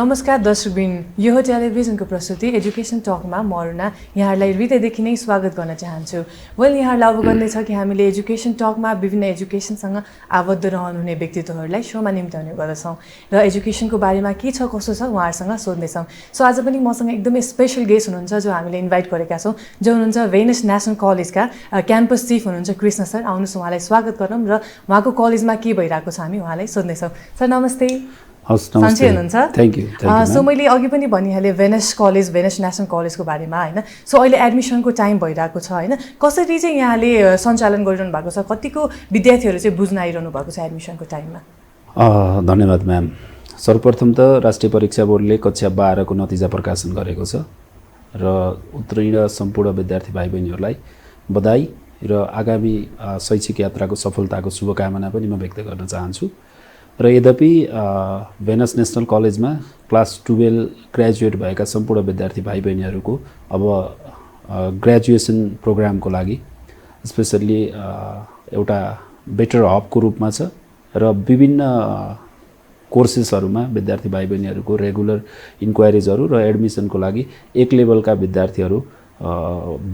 नमस्कार दर्शकबिन, यो हो टेलिभिजनको प्रस्तुति एजुकेसन टकमा म अरुणा यहाँहरूलाई हृदयदेखि नै स्वागत गर्न चाहन्छु। यहाँहरूलाई अवगत छ कि हामीले एजुकेसन टकमा विभिन्न एजुकेसनसँग आबद्ध रहनुहुने व्यक्तित्वहरूलाई शोमा निम्त्याउने गर्दछौँ र एजुकेसनको बारेमा के छ कसो छ उहाँहरूसँग सोध्नेछौँ। सो आज पनि मसँग एकदमै स्पेशल गेस्ट हुनुहुन्छ जो हामीले इन्भाइट गरेका छौँ, जो हुनुहुन्छ भेनस नेसनल कलेजका क्याम्पस चिफ हुनुहुन्छ कृष्ण सर। आउनुहोस् उहाँलाई स्वागत गरौँ र उहाँको कलेजमा के भइरहेको छ हामी उहाँलाई सोध्नेछौँ। सर नमस्ते। सन्चै हुनुहुन्छ? Thank you. सो मैले अघि पनि भनिहालेँ भेनस नेसनल कलेजको बारेमा होइन। सो अहिले एडमिसनको टाइम भइरहेको छ होइन, कसरी चाहिँ यहाँले सञ्चालन गरिरहनु भएको छ, कतिको विद्यार्थीहरू चाहिँ बुझ्न आइरहनु भएको छ एडमिसनको टाइममा? धन्यवाद म्याम। सर्वप्रथम त राष्ट्रिय परीक्षा बोर्डले कक्षा 12 को नतिजा प्रकाशन गरेको छ र उत्तीर्ण सम्पूर्ण विद्यार्थी भाइ बहिनीहरूलाई बधाई र आगामी शैक्षिक यात्राको सफलताको शुभकामना पनि म व्यक्त गर्न चाहन्छु। र यद्यपि भेनस नेसनल कलेजमा क्लास 12 ग्रेजुएट भएका सम्पूर्ण विद्यार्थी भाइ बहिनीहरूको अब ग्रेजुएसन प्रोग्रामको लागि स्पेसल्ली एउटा बेटर हबको रूपमा छ र विभिन्न कोर्सेसहरूमा विद्यार्थी भाइ बहिनीहरूको रेगुलर इन्क्वायरिजहरू र एडमिसनको लागि एक लेभलका विद्यार्थीहरू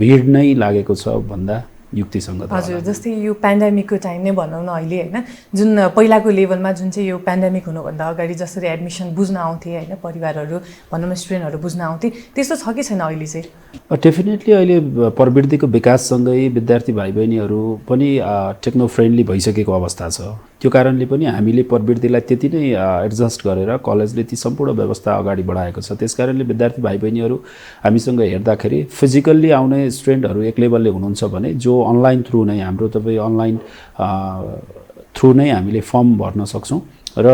भिड नै लागेको छ भन्दा युक्तिसङ्गत। हजुर, जस्तै यो पेन्डेमिकको टाइम नै भनौँ न अहिले होइन, जुन पहिलाको लेभलमा जुन चाहिँ यो पेन्डेमिक हुनुभन्दा अगाडि जसरी एडमिसन बुझ्न आउँथे होइन, परिवारहरू भनौँ न स्टुडेन्टहरू बुझ्न आउँथे, त्यस्तो छ कि छैन अहिले चाहिँ? डेफिनेटली अहिले प्रवृत्तिको विकाससँगै विद्यार्थी भाइ बहिनीहरू पनि टेक्नो फ्रेन्डली भइसकेको अवस्था छ। त्यो कारणले पनि हामीले प्रवृत्तिलाई त्यति नै एडजस्ट गरेर कलेजले ती सम्पूर्ण व्यवस्था अगाडि बढाएको छ। त्यसकारणले विद्यार्थी भाइ बहिनीहरू हामीसँग हेर्दाखेरि फिजिकल्ली आउने स्टुडेन्टहरू एक लेभलले हुनुहुन्छ भने जो अनलाइन थ्रु नै हाम्रो तपाईँ अनलाइन थ्रु नै हामीले फर्म भर्न सक्छौँ र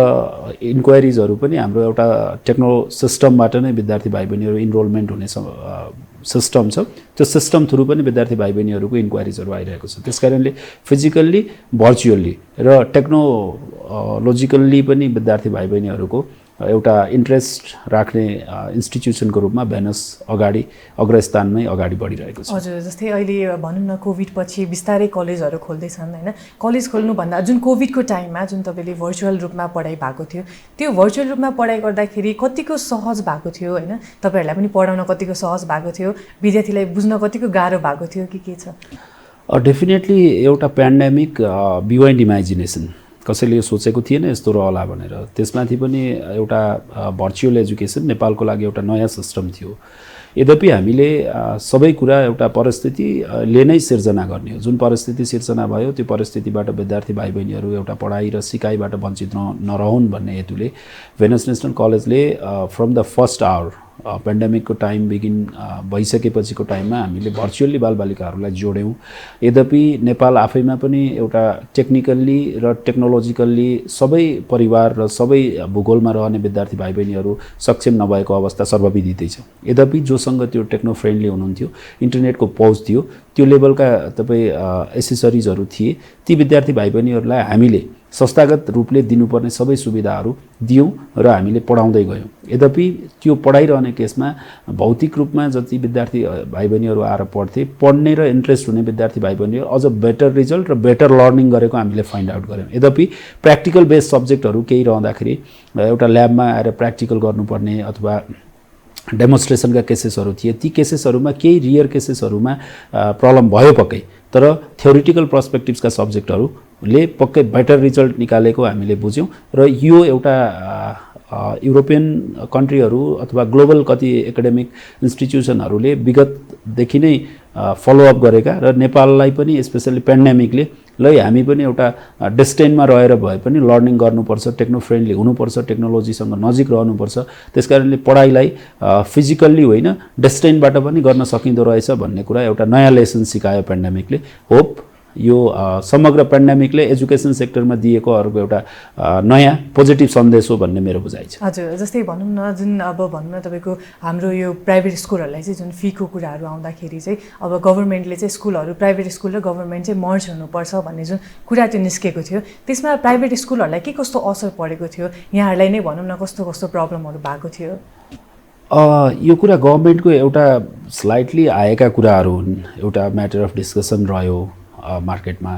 इन्क्वायरिजहरू पनि हाम्रो एउटा टेक्नो सिस्टमबाट नै विद्यार्थी भाइ बहिनीहरू इनरोलमेन्ट हुने सिस्टम छ। त्यो सिस्टम थ्रु पनि विद्यार्थी भाइ बहिनीहरूको इन्क्वायरिजहरू आइरहेको छ। त्यसकारणले फिजिकल्ली भर्चुअल्ली र टेक्नोलोजिकल्ली पनि विद्यार्थी भाइ बहिनीहरूको एउटा इन्ट्रेस्ट राख्ने इन्स्टिट्युसनको रूपमा भेनस अग्रस्थानमै अगाडि बढिरहेको छ। हजुर, जस्तै अहिले भनौँ न कोभिड पछि बिस्तारै कलेजहरू खोल्दैछन् होइन। कलेज खोल्नुभन्दा जुन कोभिडको टाइममा जुन तपाईँले भर्चुअल रूपमा पढाइ भएको थियो, त्यो भर्चुअल रूपमा पढाइ गर्दाखेरि कतिको सहज भएको थियो होइन, तपाईँहरूलाई पनि पढाउन कतिको सहज भएको थियो, विद्यार्थीलाई बुझ्न कतिको गाह्रो भएको थियो कि के छ? डेफिनेटली एउटा पेन्डेमिक बियोन्ड इमेजिनेसन, कसैले यो सोचेको थिएन यस्तो रहला भनेर। त्यसमाथि पनि एउटा भर्चुअल एजुकेसन नेपालको लागि एउटा नयाँ सिस्टम थियो। यद्यपि हामीले सबै कुरा एउटा परिस्थितिले नै सिर्जना गर्ने हो। जुन परिस्थिति सिर्जना भयो त्यो परिस्थितिबाट विद्यार्थी भाइ बहिनीहरू एउटा पढाइ र सिकाइबाट वञ्चित नरहुन् भन्ने हेतुले भेनस नेसनल कलेजले फ्रम द फर्स्ट आवर पेन्डेमिकको टाइम भइसकेपछिको टाइममा हामीले भर्चुअल्ली बालबालिकाहरूलाई जोड्यौँ। यद्यपि नेपाल आफैमा पनि एउटा टेक्निकल्ली र टेक्नोलोजिकल्ली सबै परिवार र सबै भूगोलमा रहने विद्यार्थी भाइ बहिनीहरू सक्षम नभएको अवस्था सर्वविदितै छ। यद्यपि जोसँग त्यो टेक्नो फ्रेन्डली हुनुहुन्थ्यो, इन्टरनेटको पहुँच थियो, त्यो लेभलका तपाईँ एसेसरिजहरू थिए, ती विद्यार्थी भाइ बहिनीहरूलाई हामीले संस्थागत रूपले दिनुपर्ने सबै सुविधाहरू दियौँ र हामीले पढाउँदै गयौँ। यद्यपि त्यो पढाइरहने केसमा भौतिक रूपमा जति विद्यार्थी भाइ बहिनीहरू आएर पढ्ने र इन्ट्रेस्ट हुने विद्यार्थी भाइ बहिनीहरू अझ बेटर रिजल्ट र बेटर लर्निङ गरेको हामीले फाइन्ड आउट गऱ्यौँ। यद्यपि प्र्याक्टिकल बेस्ड सब्जेक्टहरू केही रहँदाखेरि एउटा ल्याबमा आएर प्र्याक्टिकल गर्नुपर्ने अथवा डेमोन्स्ट्रेसनका केसेसहरू थिए, ती केसेसहरूमा केही रियर केसेसहरूमा प्रब्लम भयो पक्कै, तर थ्योरिटिकल पर्सपेक्टिभ्सका सब्जेक्टहरूले पक्कै बेटर रिजल्ट निकालेको हामीले बुझ्यौँ। र यो एउटा युरोपियन कन्ट्रीहरू अथवा ग्लोबल कति एकाडेमिक इन्स्टिट्युसनहरूले विगतदेखि नै फलोअप गरेका र नेपाललाई पनि स्पेसल्ली पेन्डेमिकले हामी पनि एउटा डेस्टिनमा रहेर भए पनि लर्निङ गर्नुपर्छ, टेक्नो फ्रेन्डली हुनुपर्छ, टेक्नोलोजीसँग नजिक रहनुपर्छ। त्यसकारणले पढाइलाई फिजिकल्ली होइन डेस्टिनबाट पनि गर्न सकिँदो रहेछ भन्ने कुरा एउटा नयाँ लेसन सिकायो पेन्डेमिकले। होप यो समग्र पेन्डेमिकले एजुकेसन सेक्टरमा दिएको अर्को एउटा नयाँ पोजिटिभ सन्देश हो भन्ने मेरो बुझाइ छ। हजुर, जस्तै भनौँ न जुन अब भनौँ न तपाईँको हाम्रो यो प्राइभेट स्कुलहरूलाई चाहिँ जुन फीको कुराहरू आउँदाखेरि चाहिँ अब गभर्मेन्टले चाहिँ स्कुलहरू प्राइभेट स्कुल र गभर्मेन्ट चाहिँ मर्ज हुनुपर्छ भन्ने जुन कुरा त्यो निस्केको थियो, त्यसमा प्राइभेट स्कुलहरूलाई के कस्तो असर परेको थियो, यहाँहरूलाई नै भनौँ न कस्तो कस्तो प्रब्लमहरू भएको थियो? यो कुरा गभर्मेन्टको एउटा स्लाइटली आएका कुराहरू हुन्, एउटा म्याटर अफ डिस्कसन रह्यो मार्केटमा।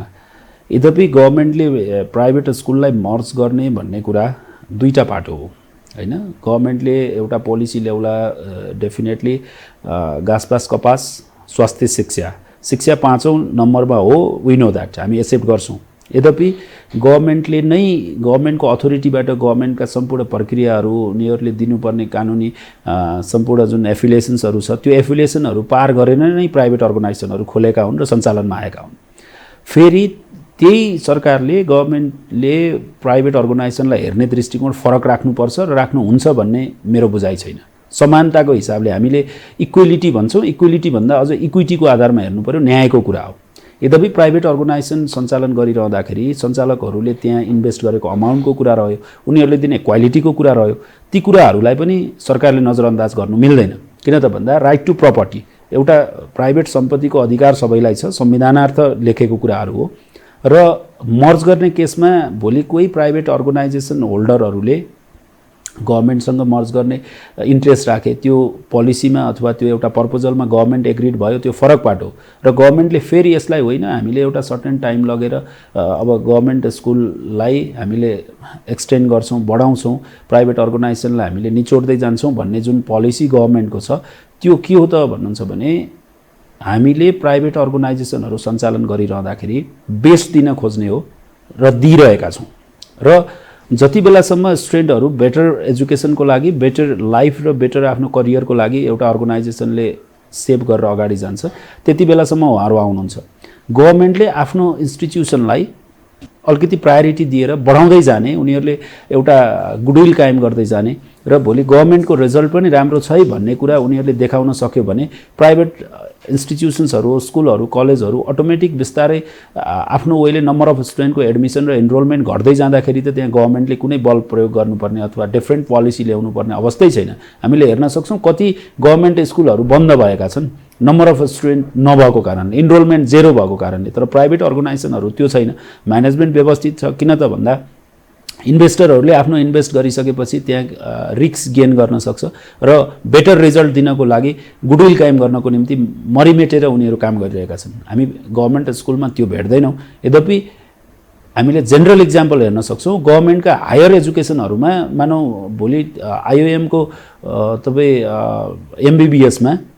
यद्यपि गभर्मेन्टले प्राइभेट स्कुललाई मर्ज गर्ने भन्ने कुरा दुईटा पाटो हो। हैन। गभर्नमेन्टले एउटा पोलिसी ल्याउला, डेफिनेटली घाँसपास कपास स्वास्थ्य शिक्षा 5औं नम्बरमा हो, वी नो द्याट, हामी एक्सेप्ट गर्छौँ। यद्यपि गभर्नमेन्टले नै गभर्नमेन्टको अथोरिटीबाट गभर्नमेन्टका सम्पूर्ण प्रक्रियाहरू उनीहरूले दिनुपर्ने कानुनी सम्पूर्ण जुन एफिलिएसन्सहरू छ त्यो एफिलिएसनहरू पार गरेर नै प्राइभेट अर्गनाइजेसनहरू खोलेका हुन् र सञ्चालनमा आएका हुन्। फेरि त्यही सरकारले गभर्नमेन्टले प्राइभेट अर्गनाइजेसनलाई हेर्ने दृष्टिकोण फरक राख्नुपर्छ र राख्नुहुन्छ भन्ने मेरो बुझाइ छैन। समानताको हिसाबले हामीले इक्वेलिटी भन्छौँ, इक्वेलिटी भन्दा अझ इक्विटीको आधारमा हेर्नु पर्यो, न्यायको कुरा हो। यद्यपि प्राइभेट अर्गनाइजेसन सञ्चालन गरिरहँदाखेरि सञ्चालकहरूले त्यहाँ इन्भेस्ट गरेको अमाउन्टको कुरा रह्यो, उनीहरूले दिने क्वालिटीको कुरा रह्यो, ती कुराहरूलाई पनि सरकारले नजरअन्दाज गर्नु मिल्दैन। किन त भन्दा राइट टु प्रपर्टी, एउटा प्राइभेट सम्पत्तिको अधिकार सबैलाई छ, संविधानार्थ लेखेको कुराहरू हो। र मर्ज गर्ने केसमा भोलि कोही प्राइभेट अर्गनाइजेसन होल्डरहरूले गभर्नमेन्टसँग मर्ज गर्ने इन्ट्रेस्ट राखे, त्यो पोलिसीमा अथवा त्यो एउटा प्रपोजलमा गभर्नमेन्ट एग्रिड भयो, त्यो फरक पाटो। र गभर्नमेन्टले फेरि यसलाई होइन हामीले एउटा सर्टेन टाइम लगेर अब गभर्नमेन्ट स्कुललाई हामीले एक्सटेन्ड गर्छौँ, बढाउँछौँ, प्राइभेट अर्गनाइजेसनलाई हामीले निचोड्दै जान्छौँ भन्ने जुन पोलिसी गभर्नमेन्टको छ त्यो के हो त भन्नुहुन्छ भने हामीले प्राइभेट अर्गनाइजेसनहरू सञ्चालन गरिरहँदाखेरि बेस दिन खोज्ने हो र दिइरहेका छौँ। र जति बेलासम्म स्टुडेन्टहरू बेटर एजुकेसनको लागि, बेटर लाइफ र बेटर आफ्नो करियरको लागि एउटा अर्गनाइजेसनले सेभ गरेर अगाडि जान्छ, त्यति बेलासम्म उहाँहरू आउनुहुन्छ। गभर्नमेन्टले आफ्नो इन्स्टिट्युसनलाई अलिकति प्रायोरिटी दिएर बढाउँदै जाने, उनीहरूले एउटा गुडविल कायम गर्दै जाने र भोलि गभर्नमेन्टको रिजल्ट पनि राम्रो छ है भन्ने कुरा उनीहरूले देखाउन सक्यो भने प्राइभेट इन्स्टिट्युसन्सहरू, स्कुलहरू, कलेजहरू अटोमेटिक बिस्तारै आफ्नो वेले नम्बर अफ स्टुडेन्टको एडमिसन र इनरोलमेन्ट घट्दै जाँदाखेरि त त्यहाँ गभर्नमेन्टले कुनै बल प्रयोग गर्नुपर्ने अथवा डिफ्रेन्ट पोलिसी ल्याउनुपर्ने अवस्थै छैन। हामीले हेर्न सक्छौँ कति गभर्नमेन्ट स्कुलहरू बन्द भएका छन् नम्बर अफ स्टुडेन्ट नभएको कारणले, इनरोलमेन्ट जेरो भएको कारणले। तर प्राइभेट अर्गनाइजेसनहरू त्यो छैन, म्यानेजमेन्ट व्यवस्थित छ। किन त भन्दा इन्भेस्टरहरूले आफ्नो इन्भेस्ट गरिसकेपछि त्यहाँ रिस्क गेन गर्न सक्छ र बेटर रिजल्ट दिनको लागि, गुडविल कायम गर्नको निम्ति मरिमेटेर उनीहरू काम गरिरहेका छन्। हामी गभर्नमेन्ट स्कुलमा त्यो भेट्दैनौँ। यद्यपि हामीले जेनरल इक्जाम्पल हेर्न सक्छौँ, गभर्नमेन्टका हायर एजुकेसनहरूमा मानौ भोलि आइओएमको तपाईँ एमबिबिएसमा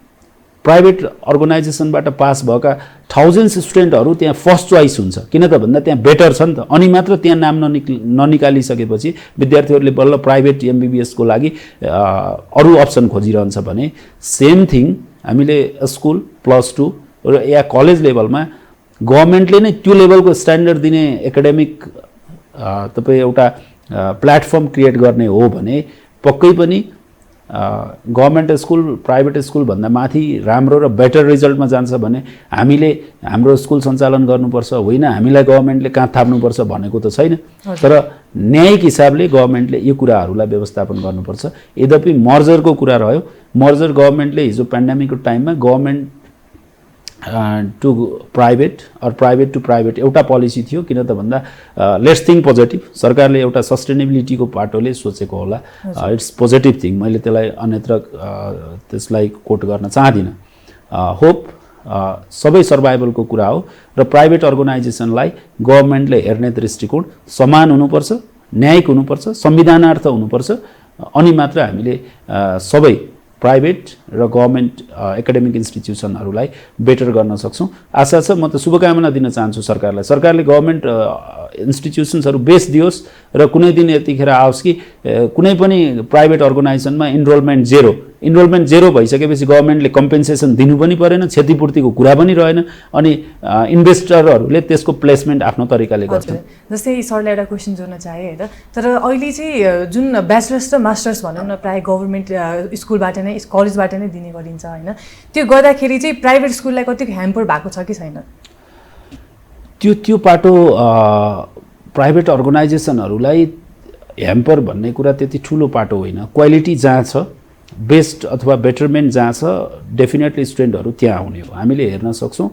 प्राइभेट अर्गनाइजेसनबाट पास भएका थाउजन्ड्स स्टुडेन्टहरू त्यहाँ फर्स्ट चोइस हुन्छ। किन त भन्दा त्यहाँ बेटर छ नि त। अनि मात्र त्यहाँ नाम ननिकालिसकेपछि विद्यार्थीहरूले बल्ल प्राइभेट एमबिबिएसको लागि अरू अप्सन खोजिरहन्छ भने सेम थिङ हामीले स्कुल +2 र या कलेज लेभलमा गभर्नमेन्टले नै त्यो लेभलको स्ट्यान्डर्ड दिने एकाडेमिक तपाईँ एउटा प्लेटफर्म क्रिएट गर्ने हो भने पक्कै पनि गभर्नमेन्ट स्कुल प्राइभेट स्कुल भन्दा माथि राम्रो र बेटर रिजल्टमा जान्छ भने हामीले हाम्रो स्कुल सञ्चालन गर्नुपर्छ, होइन हामीलाई गभर्नमेन्टले कहाँ थाप्नुपर्छ भनेको त छैन। तर न्यायिक हिसाबले गभर्नमेन्टले यो कुराहरूलाई व्यवस्थापन गर्नुपर्छ। यद्यपि मर्जरको कुरा रह्यो, मर्जर गभर्नमेन्टले हिजो पेन्डेमिकको टाइममा government to private or private to private एउटा पोलिसी थियो। किन त भन्दा लेट्स थिङ्क पोजिटिभ, सरकारले एउटा सस्टेनेबिलिटीको पाटोले सोचेको होला, इट्स पोजिटिभ थिङ। मैले त्यसलाई अन्यत्र त्यसलाई कोट गर्न चाहदिनँ। होप सबै सर्भाइभलको कुरा हो र प्राइभेट अर्गनाइजेसनलाई गभर्नमेन्टले हेर्ने दृष्टिकोण समान हुनुपर्छ, न्यायिक हुनुपर्छ, संविधानार्थ हुनुपर्छ। अनि मात्र हामीले सबै प्राइभेट र गभर्नमेन्ट एकाडेमिक इन्स्टिट्युसनहरूलाई बेटर गर्न सक्छौँ। आशा छ, म त शुभकामना दिन चाहन्छु सरकारलाई। सरकारले गभर्नमेन्ट इन्स्टिट्युसन्सहरू बेस दियोस् र कुनै दिन यतिखेर आओस् कि कुनै पनि प्राइभेट अर्गनाइजेसनमा इनरोलमेन्ट जेरो भइसकेपछि गभर्नमेन्टले कम्पेन्सेसन दिनु पनि परेन, क्षतिपूर्तिको कुरा पनि रहेन, अनि इन्भेस्टरहरूले त्यसको प्लेसमेन्ट आफ्नो तरिकाले गर्छन्। जस्तै सरले एउटा क्वेसन जोड्न चाहे होइन, तर अहिले चाहिँ जुन ब्याचलर्स र मास्टर्स भनौँ न प्रायः गभर्नमेन्ट स्कुलबाट नै कलेजबाट नै दिने गरिन्छ होइन, त्यो गर्दाखेरि चाहिँ प्राइभेट स्कुललाई कतिको ह्याम्पर भएको छ कि छैन? त्यो पाटो प्राइभेट अर्गनाइजेसनहरूलाई ह्याम्पर भन्ने कुरा त्यति ठुलो पाटो होइन। क्वालिटी जहाँ छ, बेस्ट अथवा बेटरमेन्ट जहाँ छ, डेफिनेटली स्टुडेन्टहरू त्यहाँ आउने हो। हामीले हेर्न सक्छौँ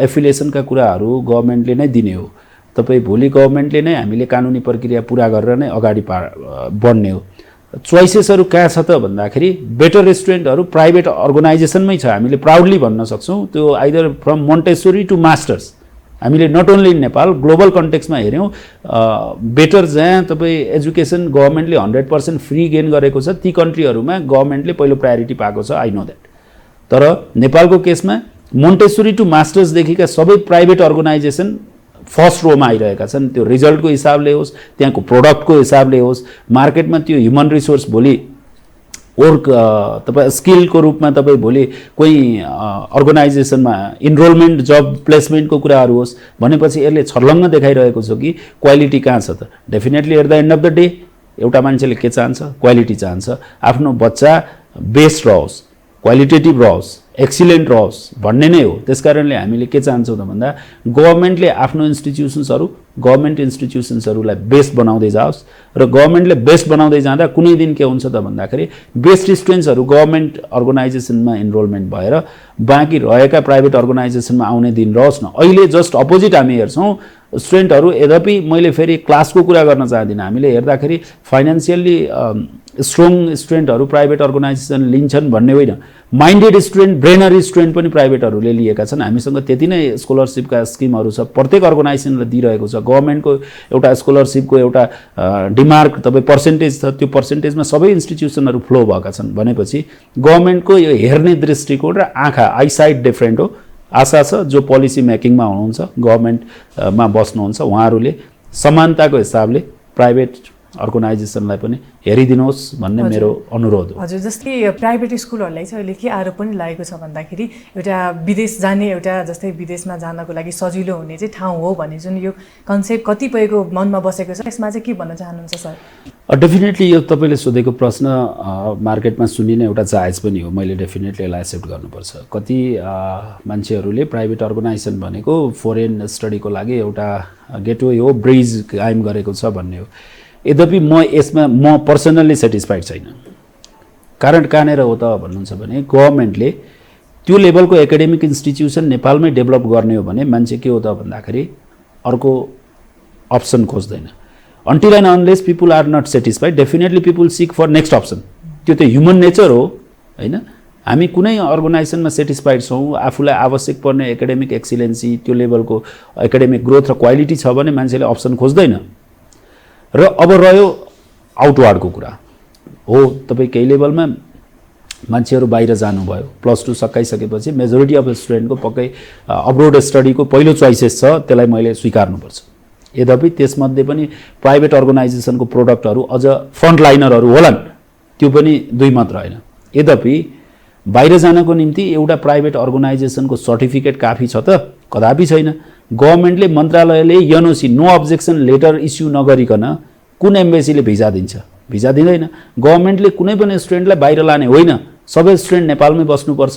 एफिलिएसनका कुराहरू गभर्नमेन्टले नै दिने हो। तपाईँ भोलि गभर्नमेन्टले नै हामीले कानुनी प्रक्रिया पुरा गरेर नै अगाडि बढ्ने हो। चोइसेसहरू कहाँ छ त भन्दाखेरि बेटर स्टुडेन्टहरू प्राइभेट अर्गनाइजेसनमै छ। हामीले प्राउडली भन्न सक्छौँ त्यो either from Montessori to masters हामीले not only in Nepal global कन्टेक्स्टमा हेऱ्यौँ बेटर जहाँ तपाईँ एजुकेसन गभर्मेन्टले 100% फ्री गेन गरेको छ ती कन्ट्रीहरूमा गभर्मेन्टले पहिलो प्रायोरिटी पाएको छ आई नो द्याट। तर नेपालको केसमा मोन्टेसोरी टु मास्टर्सदेखिका सबै प्राइभेट अर्गनाइजेसन फर्स्ट रोमा आइरहेका छन्। त्यो रिजल्टको हिसाबले होस्, त्यहाँको प्रोडक्टको हिसाबले होस्, मार्केटमा त्यो ह्युमन रिसोर्स भोलि वर्क तपाईँ स्किलको रूपमा तपाईँ भोलि कोही अर्गनाइजेसनमा इनरोलमेन्ट जब प्लेसमेन्टको कुराहरू होस् भनेपछि यसले छर्लङ्ग देखाइरहेको छ कि क्वालिटी कहाँ छ त। Definitely at the end of the day एउटा मान्छेले के चाहन्छ, क्वालिटी चाहन्छ, आफ्नो बच्चा बेस्ट रहोस्, क्वालिटेटिभ रहोस्, एक्सिलेन्ट रहोस् भन्ने नै हो। त्यसकारणले हामीले के चाहन्छौँ त भन्दा गभर्मेन्टले आफ्नो गभर्मेन्ट इन्स्टिट्युसन्सहरूलाई बेस्ट बनाउँदै जाओस् र गभर्मेन्टले बेस्ट बनाउँदै जाँदा कुनै दिन के हुन्छ त भन्दाखेरि बेस्ट स्टुडेन्ट्सहरू गभर्मेन्ट अर्गनाइजेसनमा इनरोलमेन्ट भएर बाँकी रहेका प्राइभेट अर्गनाइजेसनमा आउने दिन रहोस् न। अहिले जस्ट अपोजिट हामी हेर्छौँ स्टुडेन्टहरू, यद्यपि मैले फेरि क्लासको कुरा गर्न चाहदिनँ, हामीले हेर्दाखेरि फाइनेन्सियल्ली स्ट्रङ स्टुडेन्टहरू प्राइभेट अर्गनाइजेसन लिन्छन् भन्ने होइन, माइन्डेड स्टुडेन्ट, ब्रेनरी स्टुडेन्ट पनि प्राइभेटहरूले लिएका छन्। हामीसँग त्यति नै स्कोलरसिपका स्किमहरू छ, प्रत्येक अर्गनाइजेसनले दिइरहेको छ। गभर्मेन्टको एउटा स्कोलरसिपको एउटा डिमार्क तपाईँ पर्सेन्टेज छ, त्यो पर्सेन्टेजमा सबै इन्स्टिट्युसनहरू फ्लो भएका छन् भनेपछि गभर्मेन्टको यो हेर्ने दृष्टिकोण र आँखा आइसाइट डिफ्रेन्ट हो। आशा छ जो पोलिसी मेकिङमा हुनुहुन्छ, गभर्मेन्टमा बस्नुहुन्छ, उहाँहरूले समानताको हिसाबले प्राइभेट अर्गनाइजेसनलाई पनि हेरिदिनुहोस् भन्ने मेरो अनुरोध हो। हजुर, जस्तै प्राइभेट स्कुलहरूलाई चाहिँ अहिले के आरोप पनि लागेको छ भन्दाखेरि एउटा विदेश जाने, एउटा जस्तै विदेशमा जानको लागि सजिलो हुने चाहिँ ठाउँ हो भन्ने जुन यो कन्सेप्ट कतिपयको मनमा बसेको छ, यसमा चाहिँ के भन्न चाहनुहुन्छ सर? डेफिनेटली यो तपाईँले सोधेको प्रश्न मार्केटमा सुनिने एउटा जायज पनि हो। मैले डेफिनेटली यसलाई एक्सेप्ट गर्नुपर्छ। कति मान्छेहरूले प्राइभेट अर्गनाइजेसन भनेको फरेन स्टडीको लागि एउटा गेटवे हो, ब्रिज कायम गरेको छ भन्ने हो। यद्यपि म पर्सनल्ली सेटिस्फाइड छैन। कारण कहाँनिर हो त भन्नुहुन्छ भने गभर्मेन्टले त्यो लेभलको एकाडेमिक इन्स्टिट्युसन नेपालमै डेभलप गर्ने हो भने मान्छे के हो त भन्दाखेरि अर्को अप्सन खोज्दैन। Until and unless people are not satisfied, definitely people seek for next option. त्यो त ह्युमन नेचर हो होइन। हामी कुनै अर्गनाइजेसनमा सेटिस्फाइड छौँ, आफूलाई आवश्यक पर्ने एकाडेमिक एक्सिलेन्सी, त्यो लेभलको एकाडेमिक ग्रोथ र क्वालिटी छ भने मान्छेले अप्सन खोज्दैन। र अब रह्यो आउटवार्डको कुरा हो, तपाईँ केही लेभलमा मान्छेहरू बाहिर जानुभयो, +2 सकाइसकेपछि मेजोरिटी अफ स्टुडेन्टको पक्कै अब्रोड स्टडीको पहिलो चोइसेस छ, त्यसलाई मैले स्वीकार्नुपर्छ। यद्यपि त्यसमध्ये पनि प्राइभेट अर्गनाइजेसनको प्रोडक्टहरू अझ फ्रन्टलाइनरहरू होलान्, त्यो पनि दुई मात्र होइन। यद्यपि बाहिर जानको निम्ति एउटा प्राइभेट अर्गनाइजेसनको सर्टिफिकेट काफी छ त? कदापि छैन। गभर्मेन्टले, मन्त्रालयले NOC no objection letter issue नगरिकन कुन एम्बेसीले भिजा दिन्छ? भिजा दिँदैन। गभर्मेन्टले कुनै पनि स्टुडेन्टलाई बाहिर लाने होइन, सबै स्टुडेन्ट नेपालमै बस्नुपर्छ,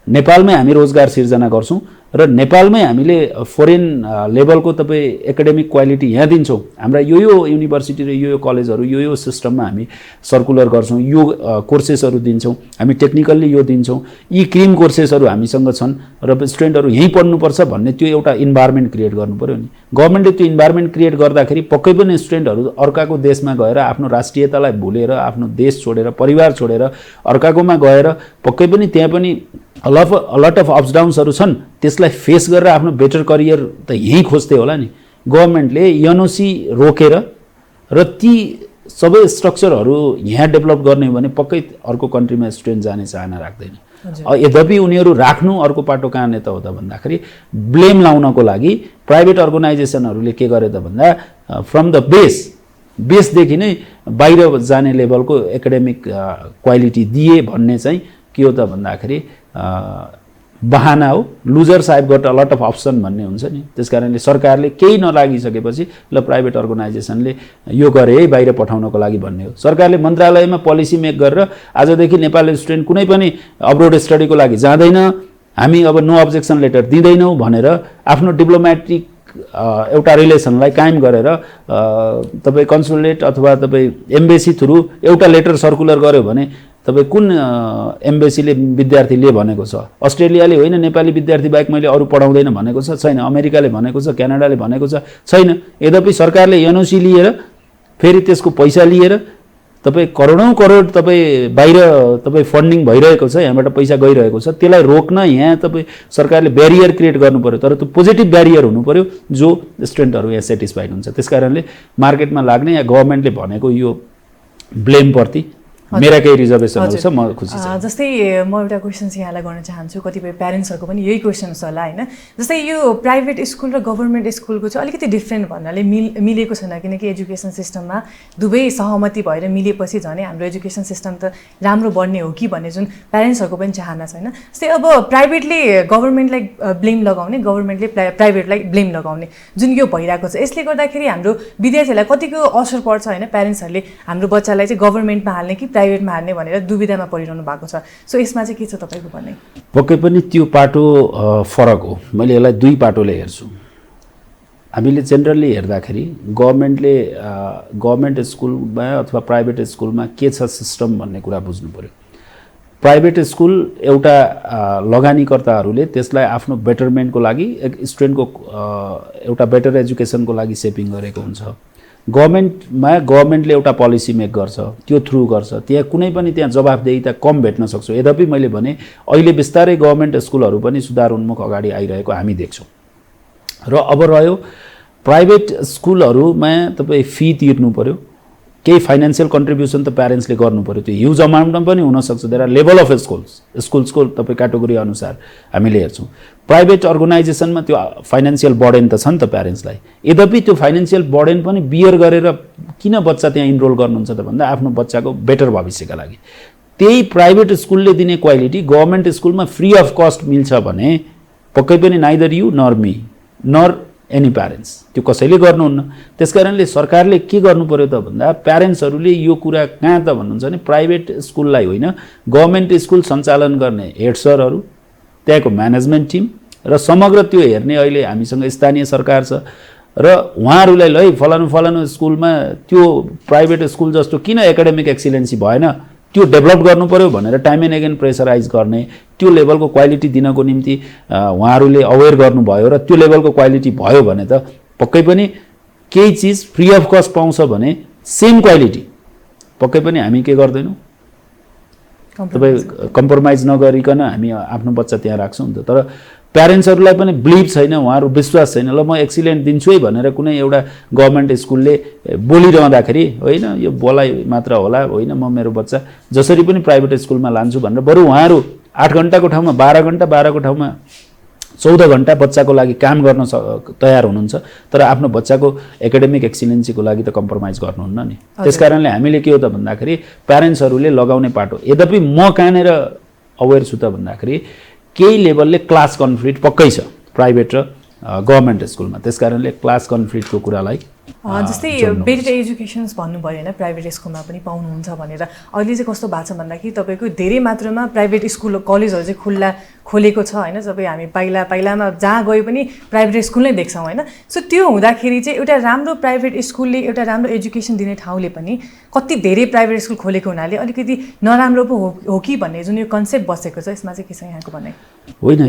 नेपालमै हामी रोजगार सिर्जना गर्छौँ र नेपालमै हामीले फरेन लेभलको तपाईँ एकाडेमिक क्वालिटी यहाँ दिन्छौँ। हाम्रा यो युनिभर्सिटी र यो कलेजहरू यो सिस्टममा हामी सर्कुलर गर्छौँ, यो कोर्सेसहरू दिन्छौँ, हामी टेक्निकल्ली यो दिन्छौँ, यी क्रिम कोर्सेसहरू हामीसँग छन् र स्टुडेन्टहरू यहीँ पढ्नुपर्छ भन्ने त्यो एउटा इन्भाइरोमेन्ट क्रिएट गर्नु पऱ्यो नि। गभर्मेन्टले त्यो इन्भाइरोमेन्ट क्रिएट गर्दाखेरि पक्कै पनि स्टुडेन्टहरू अर्काको देशमा गएर आफ्नो राष्ट्रियतालाई भुलेर, आफ्नो देश छोडेर, परिवार छोडेर अर्काकोमा गएर पक्कै पनि त्यहाँ पनि लट अफ अप्स डाउन्सहरू छन्, त्यसलाई फेस गरेर आफ्नो बेटर करियर त यहीँ खोज्थे होला नि। गभर्मेन्टले एनओसी रोकेर र ती सबै स्ट्रक्चरहरू यहाँ डेभलप गर्ने हो भने पक्कै अर्को कन्ट्रीमा स्टुडेन्ट जाने चाहना राख्दैन। यद्यपि उनीहरू राख्नु अर्को पाटो कहाँले त हो त भन्दाखेरि ब्लेम लाउनको लागि प्राइभेट अर्गनाइजेसनहरूले के गरे त भन्दा फ्रम द बेसदेखि नै बाहिर जाने लेभलको एकाडेमिक क्वालिटी दिए भन्ने चाहिँ के हो त भन्दाखेरि बहाना हो। लुजर साहेब got a lot of option भन्ने हुन्छ नि। त्यसकारणले सरकारले केही नलागिसकेपछि ल प्राइभेट अर्गनाइजेसनले यो गरे है बाहिर पठाउनको लागि भन्ने हो। सरकारले मन्त्रालयमा पोलिसी मेक गरेर आजदेखि नेपाली स्टुडेन्ट कुनै पनि अब्रोड स्टडीको लागि जाँदैन, हामी अब नो अब्जेक्सन लेटर दिँदैनौँ भनेर आफ्नो डिप्लोमेटिक एउटा रिलेसनलाई कायम गरेर तपाईँ कन्सुलेट अथवा तपाईँ एम्बेसी थ्रु एउटा लेटर सर्कुलर गर्यो भने तपाईँ कुन एम्बेसीले विद्यार्थीले भनेको छ? अस्ट्रेलियाले होइन नेपाली विद्यार्थी बाहेक मैले अरू पढाउँदैन भनेको छ? छैन। अमेरिकाले भनेको छ? क्यानाडाले भनेको छ? छैन। यद्यपि सरकारले एनओसी लिएर फेरि त्यसको पैसा लिएर तपाईँ करोडौँ करोड तपाईँ बाहिर तपाईँ फन्डिङ भइरहेको छ, यहाँबाट पैसा गइरहेको छ, त्यसलाई रोक्न यहाँ तपाईँ सरकारले ब्यारियर क्रिएट गर्नु पर्यो। तर त्यो पोजिटिभ ब्यारियर हुनु पर्यो जो स्टुडेन्टहरू यहाँ सेटिस्फाइड हुन्छ। त्यस कारणले मार्केटमा लाग्ने या गभर्मेन्टले भनेको यो ब्लेमप्रति मेरा केही रिजर्भेसनहरू छ, म खुसी छु। जस्तै म एउटा क्वेसन चाहिँ यहाँलाई गर्न चाहन्छु, कतिपय प्यारेन्ट्सहरूको पनि यही क्वेसन छ होला होइन। जस्तै यो प्राइभेट स्कुल र गभर्मेन्ट स्कुलको चाहिँ अलिकति डिफ्रेन्ट भन्नाले मिलेको छैन, किनकि एजुकेसन सिस्टममा दुवै सहमति भएर मिलेपछि झन् हाम्रो एजुकेसन सिस्टम त राम्रो बढ्ने हो कि भन्ने जुन प्यारेन्ट्सहरूको पनि चाहना छैन। जस्तै अब प्राइभेटले गभर्मेन्टलाई ब्लेम लगाउने, गभर्मेन्टले प्राइभेटलाई ब्लेम लगाउने जुन यो भइरहेको छ, यसले गर्दाखेरि हाम्रो विद्यार्थीहरूलाई कतिको असर पर्छ होइन। प्यारेन्ट्सहरूले हाम्रो बच्चालाई चाहिँ गभर्मेन्टमा हाल्ने कि प्राइभेटमा हाल्ने भनेर दुविधामा परिरहनु भएको छ। सो यसमा चाहिँ के छ तपाईँको भन्ने? पक्कै पनि त्यो पाटो फरक हो। मैले यसलाई दुई पाटोले हेर्छु। हामीले जेनरली हेर्दाखेरि गभर्मेन्ट स्कुलमा अथवा प्राइभेट स्कुलमा के छ सिस्टम भन्ने कुरा बुझ्नु पर्यो। प्राइभेट स्कुल एउटा लगानीकर्ताहरूले त्यसलाई आफ्नो बेटरमेन्टको लागि, स्टुडेन्टको एउटा बेटर एजुकेसनको लागि सेपिङ गरेको हुन्छ। गभर्मेन्टले एउटा पोलिसी मेक गर्छ, त्यो थ्रु गर्छ, त्यहाँ कुनै पनि त्यहाँ जवाफदेहिता कम भेट्न सक्छ। यद्यपि मैले भने अहिले बिस्तारै गभर्मेन्ट स्कुलहरू पनि सुधार उन्मुख अगाडि आइरहेको हामी देख्छौँ। र अब रह्यो प्राइभेट स्कुलहरूमा तपाईँ फी तिर्नु पर्यो, केही फाइनेन्सियल कन्ट्रिब्युसन त प्यारेन्ट्सले गर्नु पर्यो। त्यो ह्युज अमाउन्टमा पनि हुनसक्छ। देयर आर लेभल अफ स्कुल्सको तपाईँ क्याटेगोरी अनुसार हामीले हेर्छौँ। प्राइभेट अर्गनाइजेसनमा त्यो फाइनेन्सियल बर्डन त छ नि त प्यारेन्ट्सलाई। यद्यपि त्यो फाइनेन्सियल बर्डन पनि बियर गरेर किन बच्चा त्यहाँ इनरोल गर्नुहुन्छ त भन्दा आफ्नो बच्चाको बेटर भविष्यका लागि। त्यही प्राइभेट स्कुलले दिने क्वालिटी गभर्मेन्ट स्कुलमा फ्री अफ कस्ट मिल्छ भने पक्कै पनि neither you nor me nor any parents त्यो कसैले गर्नुहुन्न। त्यसकारणले सरकारले के गर्नु पर्यो त भन्दा प्यारेन्ट्सहरूले यो कुरा कहाँ त भन्नुहुन्छ भने प्राइभेट स्कुललाई होइन, गभर्मेन्ट स्कुल सञ्चालन गर्ने हेड सरहरू, त्यहाँको म्यानेजमेन्ट टिम र समग्र त्यो हेर्ने अहिले हामीसँग स्थानीय सरकार छ र उहाँहरूलाई ल फलानु स्कुलमा त्यो प्राइभेट स्कुल जस्तो किन एकाडेमिक एक्सिलेन्सी भएन त्यो डेभलप गर्नु पर्यो भनेर टाइम एन्ड अगेन प्रेसराइज गर्ने, त्यो लेभलको क्वालिटी दिनको निम्ति उहाँहरूले अवेर गर्नुभयो र त्यो लेभलको क्वालिटी भयो भने त पक्कै पनि केही चिज फ्री अफ कस्ट पाउँछ भने सेम क्वालिटी पक्कै पनि हामी के गर्दैनौँ, तपाईँ कम्प्रोमाइज नगरिकन हामी आफ्नो बच्चा त्यहाँ राख्छौँ नि त। तर प्यारेन्ट्सहरूलाई पनि बिलिभ छैन, उहाँहरू विश्वास छैन, ल म एक्सिलेन्ट दिन्छु है भनेर कुनै एउटा गभर्मेन्ट स्कुलले बोलिरहँदाखेरि होइन यो बोलाइ मात्र होला, होइन म मेरो बच्चा जसरी पनि प्राइभेट स्कुलमा लान्छु भनेर बरु उहाँहरू 8 घन्टाको ठाउँमा 12 घन्टा, 12को ठाउँमा 14 घन्टा बच्चाको लागि काम गर्न तयार हुनुहुन्छ। तर आफ्नो बच्चाको एकाडेमिक एक्सिलेन्सीको लागि त कम्प्रोमाइज गर्नुहुन्न नि। त्यसकारणले हामीले के हो त भन्दाखेरि प्यारेन्ट्सहरूले लगाउने पाटो। यद्यपि म कहाँनिर अवेर छु त भन्दाखेरि केही लेभलले क्लास कन्फ्लिक्ट पक्कै छ प्राइभेट र गभर्मेन्ट स्कुलमा। त्यसकारणले क्लास कन्फ्लिक्टको कुरालाई जस्तै बेटर एजुकेसन्स भन्नुभयो होइन, प्राइभेट स्कुलमा पनि पाउनुहुन्छ भनेर। अहिले चाहिँ कस्तो भएको छ भन्दाखेरि तपाईँको धेरै मात्रामा प्राइभेट स्कुल कलेजहरू चाहिँ खोलेको छ होइन। तपाईँ हामी पाइलामा जहाँ गए पनि प्राइभेट स्कुल नै देख्छौँ होइन। सो त्यो हुँदाखेरि चाहिँ एउटा राम्रो प्राइभेट स्कुलले, एउटा राम्रो एजुकेसन दिने ठाउँले पनि कति धेरै प्राइभेट स्कुल खोलेको हुनाले अलिकति नराम्रो पो हो कि भन्ने जुन यो कन्सेप्ट बसेको छ, यसमा चाहिँ के छ यहाँको भन्ने? होइन,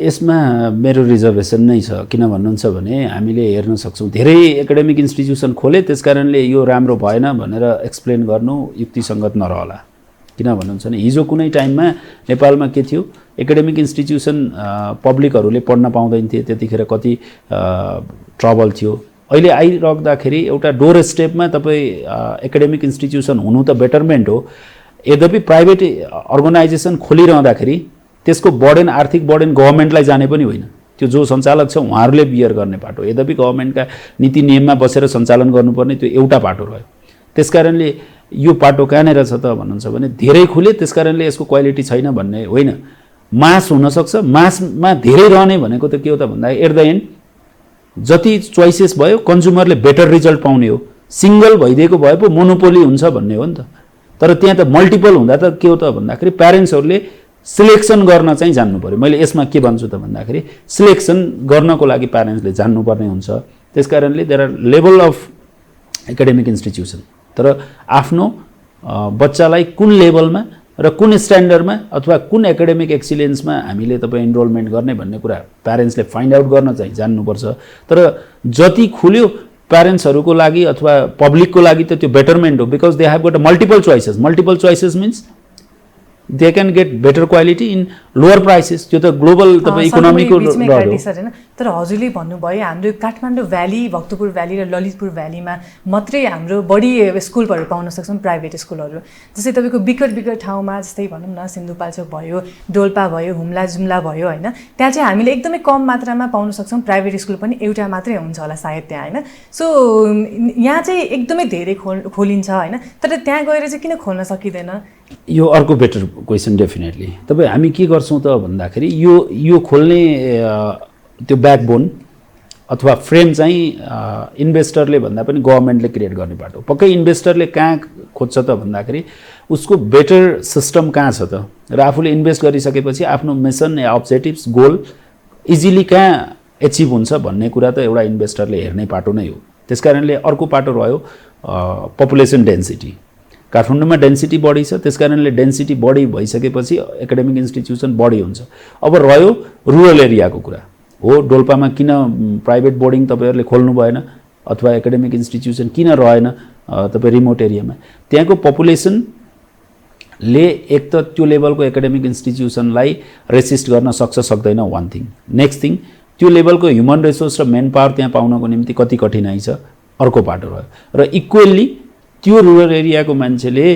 यसमा मेरो रिजर्भेसन नै छ। किन भन्नुहुन्छ भने हामीले हेर्न सक्छौँ धेरै एकाडेमिक इन्स्टिट्युसन खोले, त्यसकारणले यो राम्रो भएन भनेर एक्सप्लेन गर्नु युक्तिसङ्गत नरहला। किन भन्नुहुन्छ भने हिजो कुनै टाइममा नेपालमा के थियो, एकाडेमिक इन्स्टिट्युसन पब्लिकहरूले पढ्न पाउँदैन थिए, त्यतिखेर कति ट्रबल थियो। अहिले आइराख्दाखेरि एउटा डोर स्टेपमा तपाईँ एकाडेमिक इन्स्टिट्युसन हुनु त बेटरमेन्ट हो। यद्यपि प्राइभेट अर्गनाइजेसन खोलिरहँदाखेरि त्यसको बर्डन, आर्थिक बर्डन गभर्मेन्टलाई जाने पनि होइन, त्यो जो सञ्चालक छ उहाँहरूले बियर गर्ने पाटो। यद्यपि गभर्मेन्टका नीति नियममा बसेर सञ्चालन गर्नुपर्ने त्यो एउटा पाटो रह्यो। त्यसकारणले यो पाटो कहाँनिर छ त भन्नुहुन्छ भने धेरै खुले, त्यसकारणले यसको क्वालिटी छैन भन्ने होइन। मास हुनसक्छ, मासमा धेरै रहने भनेको त के हो त भन्दा एट द एन्ड जति चोइसेस भयो कन्ज्युमरले बेटर रिजल्ट पाउने हो। सिङ्गल भइदिएको भए पो मोनोपोली हुन्छ भन्ने हो नि त। तर त्यहाँ त मल्टिपल हुँदा त के हो त भन्दाखेरि प्यारेन्ट्सहरूले सिलेक्सन गर्न चाहिँ जान्नु पर्यो। मैले यसमा के भन्छु त भन्दाखेरि सिलेक्सन गर्नको लागि प्यारेन्ट्सले जान्नुपर्ने हुन्छ। त्यसकारणले there are level of academic institution, तर आफ्नो बच्चालाई कुन लेभलमा र कुन स्ट्यान्डर्डमा अथवा कुन एकाडेमिक एक्सिलेन्समा हामीले तपाईँ इनरोलमेन्ट गर्ने भन्ने कुरा प्यारेन्ट्सले फाइन्ड आउट गर्न चाहिँ जान्नुपर्छ। तर जति खुल्यो प्यारेन्ट्सहरूको लागि अथवा पब्लिकको लागि त त्यो बेटरमेन्ट हो, because they have got a multiple choices means they can get better quality in lower prices. त्यो त ग्लोबल तपाईँ इकोनोमीको होइन। तर हजुरले भन्नुभयो हाम्रो काठमाडौँ भ्याली, भक्तपुर भ्याली र ललितपुर भ्यालीमा मात्रै हाम्रो बढी स्कुलहरू पाउन सक्छौँ, प्राइभेट स्कुलहरू। जस्तै तपाईँको विकट ठाउँमा जस्तै भनौँ न सिन्धुपाल्चोक भयो, डोल्पा भयो, हुम्ला जुम्ला भयो होइन, त्यहाँ चाहिँ हामीले एकदमै कम मात्रामा पाउन सक्छौँ। प्राइभेट स्कुल पनि एउटा मात्रै हुन्छ होला सायद त्यहाँ होइन। सो यहाँ चाहिँ एकदमै धेरै खोलिन्छ होइन, तर त्यहाँ गएर चाहिँ किन खोल्न सकिँदैन? यो अर्को बेटर क्वेसन डेफिनेटली। तपाईँ हामी के गर्छौँ त भन्दाखेरि यो खोल्ने त्यो ब्याकबोन अथवा फ्रेम चाहिँ इन्भेस्टरले भन्दा पनि गभर्मेन्टले क्रिएट गर्ने बाटो। पक्कै इन्भेस्टरले कहाँ खोज्छ त भन्दाखेरि उसको बेटर सिस्टम कहाँ छ त, र आफूले इन्भेस्ट गरिसकेपछि आफ्नो मिसन या अब्जेक्टिभ्स गोल इजिली कहाँ एचिभ हुन्छ भन्ने कुरा त एउटा इन्भेस्टरले हेर्ने पाटो नै हो। त्यस कारणले अर्को पाटो रह्यो पपुलेसन डेन्सिटी। काठमाडौँमा डेन्सिटी बढी छ, त्यस कारणले डेन्सिटी बढी भइसकेपछि एकाडेमिक इन्स्टिट्युसन बढी हुन्छ। अब रह्यो रुरल एरियाको कुरा हो, डोल्पामा किन प्राइभेट बोर्डिङ तपाईँहरूले खोल्नु भएन अथवा एकाडेमिक इन्स्टिट्युसन किन रहेन तपाईँ रिमोट एरियामा? त्यहाँको पपुलेसनले एक त त्यो लेभलको एकाडेमिक इन्स्टिट्युसनलाई रेसिस्ट गर्न सक्दैन, वान थिङ। नेक्स्ट थिङ, त्यो लेभलको ह्युमन रिसोर्स र मेन पावर त्यहाँ पाउनको निम्ति कति कठिनाइ छ, अर्को पाटो रह्यो। र इक्वेल्ली त्यो रुरल एरियाको मान्छेले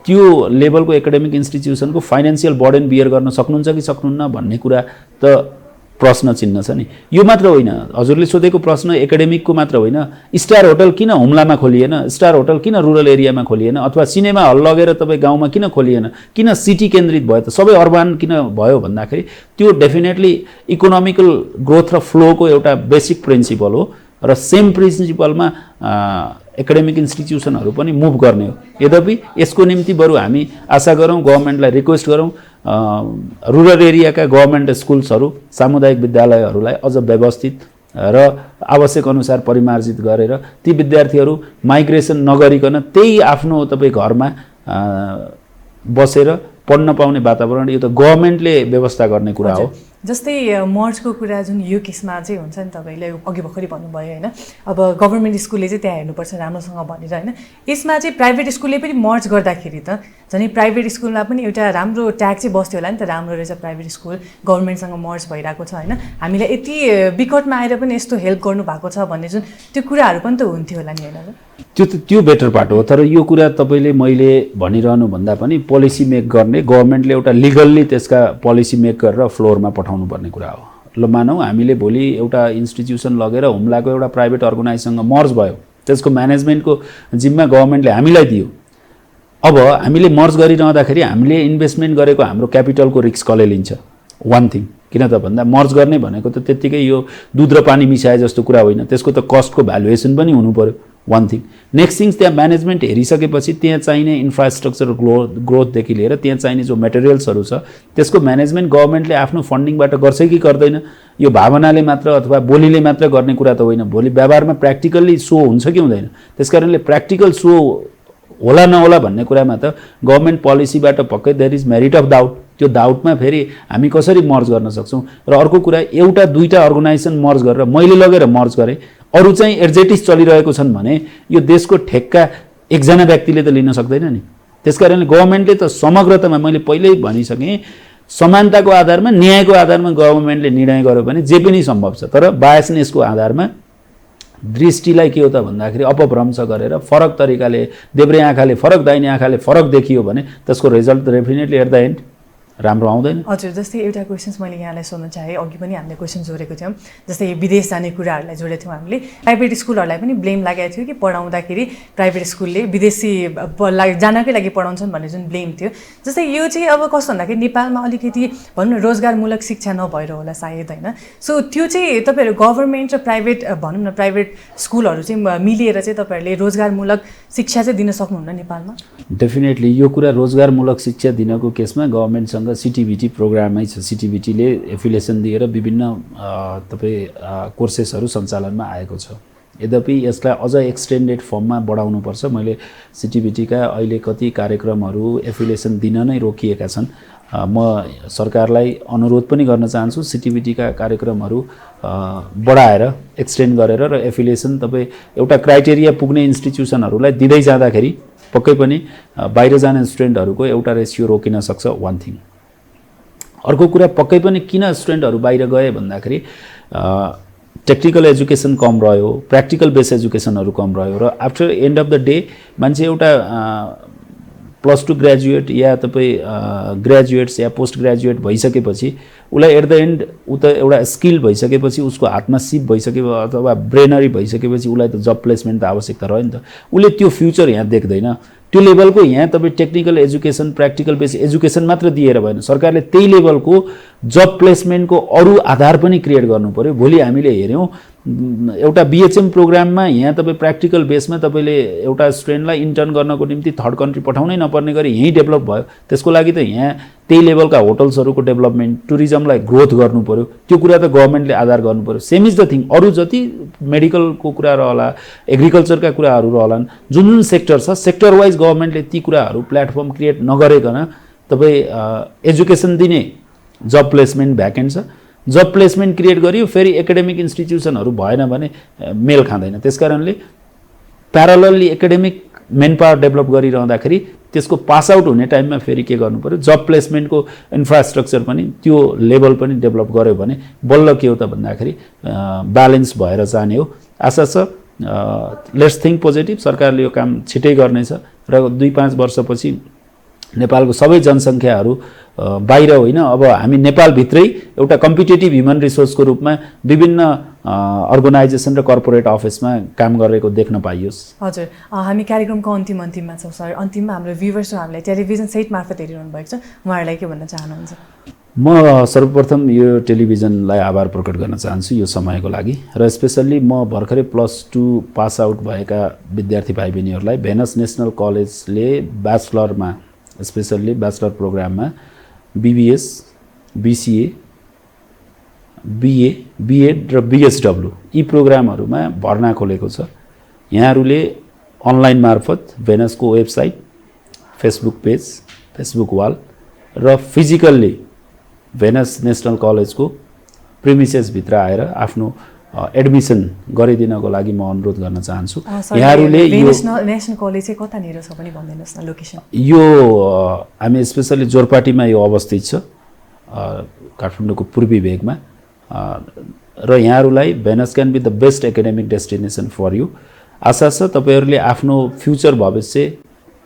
त्यो लेभलको एकाडेमिक इन्स्टिट्युसनको फाइनेन्सियल बर्डन बियर गर्न सक्नुहुन्छ कि सक्नुहुन्न भन्ने कुरा त प्रश्न चिन्ह छ नि। यो मात्र होइन, हजुरले सोधेको प्रश्न एकाडेमिकको मात्र होइन। स्टार होटल किन हुम्लामा खोलिएन, स्टार होटल किन रुरल एरियामा खोलिएन, अथवा सिनेमा हल लगेर तपाईँ गाउँमा किन खोलिएन, किन सिटी केन्द्रित भयो त, सबै अर्बान किन भयो भन्दाखेरि त्यो डेफिनेटली इकोनोमिकल ग्रोथ र फ्लोको एउटा बेसिक प्रिन्सिपल हो, र सेम प्रिन्सिपलमा एकाडेमिक इन्स्टिट्युसनहरू पनि मुभ गर्ने हो। यद्यपि यसको निम्ति बरु हामी आशा गरौँ, गभर्मेन्टलाई रिक्वेस्ट गरौँ, रुरल एरियाका गभर्मेन्ट स्कुल्सहरू, सामुदायिक विद्यालयहरूलाई अझ व्यवस्थित र आवश्यक अनुसार परिमार्जित गरेर ती विद्यार्थीहरू माइग्रेसन नगरिकन त्यही आफ्नो तपाईँ घरमा बसेर पढ्न पाउने वातावरण, यो त गभर्मेन्टले व्यवस्था गर्ने कुरा हो। जस्तै मर्जको कुरा जुन यो केसमा चाहिँ हुन्छ नि, तपाईँले अघि भर्खरै भन्नुभयो होइन, अब गभर्मेन्ट स्कुलले चाहिँ त्यहाँ हेर्नुपर्छ राम्रोसँग भनेर होइन। यसमा चाहिँ प्राइभेट स्कुलले पनि मर्ज गर्दाखेरि त झन् प्राइभेट स्कुलमा पनि एउटा राम्रो ट्याग चाहिँ बस्थ्यो होला नि त, राम्रो रहेछ प्राइभेट स्कुल गभर्मेन्टसँग मर्ज भइरहेको छ होइन, हामीलाई यति विकटमा आएर पनि यस्तो हेल्प गर्नुभएको छ भन्ने जुन त्यो कुराहरू पनि त हुन्थ्यो होला नि होइन? त्यो बेटर पाटो हो। तर यो कुरा तपाईँले मैले भनिरहनु भन्दा पनि पोलिसी मेक गर्ने गभर्मेन्टले एउटा लिगल्ली त्यसका पोलिसी मेक गरेर फ्लोरमा पठाउनु पर्ने कुरा हो। ल मानौँ हामीले भोलि एउटा इन्स्टिट्युसन लगेर हुम्लाको एउटा प्राइभेट अर्गनाइजेसनसँग मर्ज भयो, त्यसको म्यानेजमेन्टको जिम्मा गभर्मेन्टले हामीलाई दियो। अब हामीले मर्ज गरिरहँदाखेरि हामीले इन्भेस्टमेन्ट गरेको हाम्रो क्यापिटलको रिस्क कसले लिन्छ? One thing. किन त भन्दा मर्ज गर्ने भनेको त त्यत्तिकै यो दुध र पानी मिसाए जस्तो कुरा होइन, त्यसको त कस्टको भ्यालुएसन पनि हुनु पर्यो, वान थिङ। नेक्स्ट थिङ्स, त्यहाँ म्यानेजमेन्ट हेरिसकेपछि त्यहाँ चाहिने इन्फ्रास्ट्रक्चर ग्रोथदेखि लिएर त्यहाँ चाहिने जो मेटेरियल्सहरू छ त्यसको म्यानेजमेन्ट गभर्मेन्टले आफ्नो फन्डिङबाट गर्छ कि गर्दैन? यो भावनाले मात्र अथवा बोलीले मात्र गर्ने कुरा त होइन, भोलि व्यवहारमा प्र्याक्टिकल्ली सो हुन्छ कि हुँदैन? त्यस कारणले प्र्याक्टिकल सो होला नहोला भन्ने कुरामा त गभर्मेन्ट पोलिसीबाट पक्कै there is merit of doubt. त्यो डाउटमा फेरि हामी कसरी मर्ज गर्न सक्छौँ? र अर्को कुरा, एउटा दुईवटा अर्गनाइजेसन मर्ज गरेर मैले लगेर मर्ज गरेँ, अरू चाहिँ एडजेटिस चलिरहेको छन् भने यो देशको ठेक्का एकजना व्यक्तिले त लिन सक्दैन नि। त्यस कारणले गभर्मेन्टले त समग्रतामा, मैले पहिल्यै भनिसकेँ, समानताको आधारमा न्यायको आधारमा गभर्मेन्टले निर्णय गर्यो भने जे पनि सम्भव छ। तर बायसनेसको आधारमा दृष्टिलाई के हो त भन्दाखेरि अपभ्रंश गरेर फरक तरिकाले देब्रे आँखाले फरक दाहिने आँखाले फरक देखियो भने त्यसको result definitely at the end राम्रो आउँदैन। हजुर, जस्तै एउटा क्वेसन्स मैले यहाँलाई सोध्न चाहेँ, अघि पनि हामीले क्वेसन जोडेको थियौँ, जस्तै विदेश जाने कुराहरूलाई जोडेको थियौँ हामीले। प्राइभेट स्कुलहरूलाई पनि ब्लेम लागेको थियो कि पढाउँदाखेरि प्राइभेट स्कुलले विदेशी जानकै लागि पढाउँछन् भन्ने जुन ब्लेम थियो। जस्तै यो चाहिँ अब कस्तो भन्दाखेरि नेपालमा अलिकति भनौँ न रोजगारमूलक शिक्षा नभएर होला सायद होइन। सो त्यो चाहिँ तपाईँहरू गभर्मेन्ट र प्राइभेट भनौँ न प्राइभेट स्कुलहरू चाहिँ मिलेर चाहिँ तपाईँहरूले रोजगारमूलक शिक्षा चाहिँ दिन सक्नुहुन्न नेपालमा? डेफिनेटली यो कुरा रोजगारमूलक शिक्षा दिनको केसमा गभर्मेन्टसँग सिटिभिटी प्रोग्रामै छ। सिटिभिटीले एफिलिएसन दिएर विभिन्न तपाईँ कोर्सेसहरू सञ्चालनमा आएको छ। यद्यपि यसलाई अझ एक्सटेन्डेड फर्ममा बढाउनुपर्छ। मैले सिटिभिटीका अहिले कति कार्यक्रमहरू एफिलिएसन दिन नै रोकिएका छन्, म सरकारलाई अनुरोध पनि गर्न चाहन्छु सिटिभिटीका कार्यक्रमहरू बढाएर एक्सटेन्ड गरेर र एफिलिएसन तपाईँ एउटा क्राइटेरिया पुग्ने इन्स्टिट्युसनहरूलाई दिँदै जाँदाखेरि पक्कै पनि बाहिर जाने स्टुडेन्टहरूको एउटा रेसियो रोकिन सक्छ वान थिङ। अर्को कुरा पक्कै पनि किन स्टुडेन्टहरू बाहिर गए भन्दाखेरि टेक्निकल एजुकेसन कम रह्यो, प्र्याक्टिकल बेस एजुकेसनहरू कम रह्यो र after and of the day मान्छे एउटा +2 ग्रेजुएट या तपाईँ ग्रेजुएट्स या पोस्ट ग्रेजुएट भइसकेपछि उसलाई एट द एन्ड ऊ त एउटा स्किल भइसकेपछि उसको हातमा सिप भइसके अथवा ब्रेनरी भइसकेपछि उसलाई त जब प्लेसमेन्ट त आवश्यकता रह्यो नि त। उसले त्यो फ्युचर यहाँ देख्दैन। त्यो लेभलको यहाँ तपाईँ technical education practical base education मात्र दिएर भएन, सरकारले त्यही लेभलको जब प्लेसमेन्टको अरू आधार पनि क्रिएट गर्नु पर्यो। भोलि हामीले हेऱ्यौँ एउटा बिएचएम प्रोग्राममा यहाँ तपाईँ प्र्याक्टिकल बेसमा तपाईँले एउटा स्टुडेन्टलाई इन्टर्न गर्नको निम्ति थर्ड कन्ट्री पठाउनै नपर्ने गरी यहीँ डेभलप भयो। त्यसको लागि त यहाँ त्यही लेभलका होटल्सहरूको डेभलपमेन्ट, टुरिज्मलाई ग्रोथ गर्नु पर्यो। त्यो कुरा त गभर्मेन्टले आधार गर्नु पर्यो। सेम इज द थिङ, अरू जति मेडिकलको कुरा रहला, एग्रिकल्चरका कुराहरू रहलान्, जुन जुन सेक्टर छ सेक्टर वाइज गभर्मेन्टले ती कुराहरू प्लेटफर्म क्रिएट नगरिकन तपाईँ एजुकेसन दिने जब प्लेसमेन्ट भ्याकेन्ट छ, जब प्लेसमेन्ट क्रिएट गरियो फेरि एकाडेमिक इन्स्टिट्युसनहरू भएन भने मेल खाँदैन। त्यसकारणले parallelly academic manpower develop गरिरहँदाखेरि त्यसको पास आउट हुने टाइममा फेरि के गर्नु पर्यो, जब प्लेसमेन्टको इन्फ्रास्ट्रक्चर पनि त्यो लेभल पनि डेभलप गर्यो भने बल्ल के हो त भन्दाखेरि ब्यालेन्स भएर जाने हो। आशा छ लेट्स थिङ्क पोजिटिभ, सरकारले यो काम छिटै गर्नेछ र 2-5 वर्षपछि नेपालको सबै जनसङ्ख्याहरू बाहिर होइन, अब हामी नेपालभित्रै एउटा कम्पिटेटिभ ह्युमन रिसोर्सको रूपमा विभिन्न अर्गनाइजेसन र कर्पोरेट अफिसमा काम गरेको देख्न पाइयोस्। हजुर, हामी कार्यक्रमको अन्तिममा छौँ सर। अन्तिममा हाम्रो भ्युवर्सहरू हामीलाई टेलिभिजन सेट मार्फत हेरिरहनु भएको छ, उहाँहरूलाई के भन्न चाहनुहुन्छ? म सर्वप्रथम यो टेलिभिजनलाई आभार प्रकट गर्न चाहन्छु यो समयको लागि र स्पेसल्ली म भर्खरै +2 पास आउट भएका विद्यार्थी भाइ बहिनीहरूलाई भेनस नेसनल कलेजले ब्याचलरमा स्पेसल्ली ब्याचलर प्रोग्राममा BBS, BCA, BA, BEd र BSW यी प्रोग्रामहरूमा भर्ना खोलेको छ। यहाँहरूले अनलाइन मार्फत भेनसको website, Facebook page, Facebook wall र फिजिकल्ली भेनस नेसनल कलेजको प्रिमिसेसभित्र आएर आफ्नो एडमिसन गरिदिनको लागि म अनुरोध गर्न चाहन्छु। यहाँहरूले यो नेसनल कलेज चाहिँ कतानिर छ पनि भनिदिनुहोस् न लोकेसन। यो हामी स्पेसल्ली जोरपाटीमा यो अवस्थित छ, काठमाडौँको पूर्वी भेगमा र यहाँहरूलाई Venus can be the best academic destination for you. आशा छ तपाईँहरूले आफ्नो फ्युचर भविष्य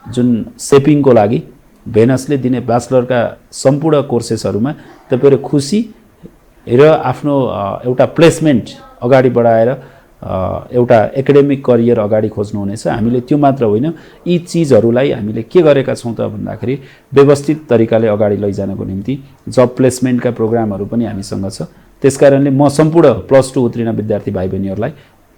जुन सेपिङको लागि भेनसले दिने ब्याचलरका सम्पूर्ण कोर्सेसहरूमा तपाईँहरू खुसी र आफ्नो एउटा प्लेसमेन्ट अगाडि बढाएर एउटा एकाडेमिक करियर अगाडि खोज्नुहुनेछ। हामीले त्यो मात्र होइन, यी चिजहरूलाई हामीले के गरेका छौँ त भन्दाखेरि व्यवस्थित तरिकाले अगाडि लैजानको निम्ति जब प्लेसमेन्टका प्रोग्रामहरू पनि हामीसँग छ। त्यसकारणले म सम्पूर्ण +2 उत्तीर्ण विद्यार्थी भाइ बहिनीहरूलाई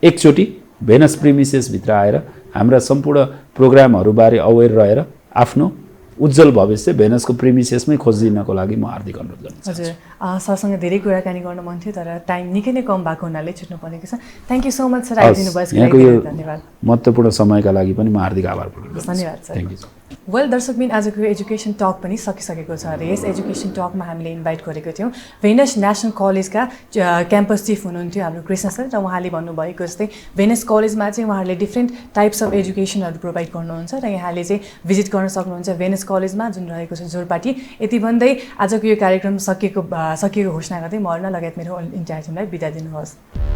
एकचोटि भेनस प्रिमिसेसभित्र आएर हाम्रा सम्पूर्ण प्रोग्रामहरूबारे अवेर रहेर आफ्नो उज्जवल भविष्य भेनसको प्रिमिसेसमै खोजिदिनको लागि म हार्दिक अनुरोध गर्न चाहन्छु। हजुर, सरसँग धेरै कुराकानी गर्न मन थियो तर टाइम निकै नै कम भएको हुनाले छुट्नु परेको छ। Thank you so much sir, आइदिनु भयो। धन्यवाद। महत्त्वपूर्ण समयका लागि पनि म हार्दिक आभार प्रकट गर्छु। धन्यवाद सर। Thank you. वेल दर्शकबिन, आजको एजुकेसन टक पनि सकिसकेको छ र यस एजुकेसन टकमा हामीले इन्भाइट गरेको थियौँ भेनस नेसनल कलेजका क्याम्पस चिफ हुनुहुन्थ्यो हाम्रो कृष्ण सर, र उहाँले भन्नुभएको जस्तै भेनस कलेजमा चाहिँ उहाँहरूले डिफ्रेन्ट टाइप्स अफ एजुकेसनहरू प्रोभाइड गर्नुहुन्छ र यहाँले चाहिँ भिजिट गर्न सक्नुहुन्छ भेनस कलेजमा जुन रहेको छ जोरपाटी। यति भन्दै आजको यो कार्यक्रम सकिएको घोषणा गर्दै म अरुणा लगायत मेरो इन्टायर टिमलाई बिदा दिनुहोस्।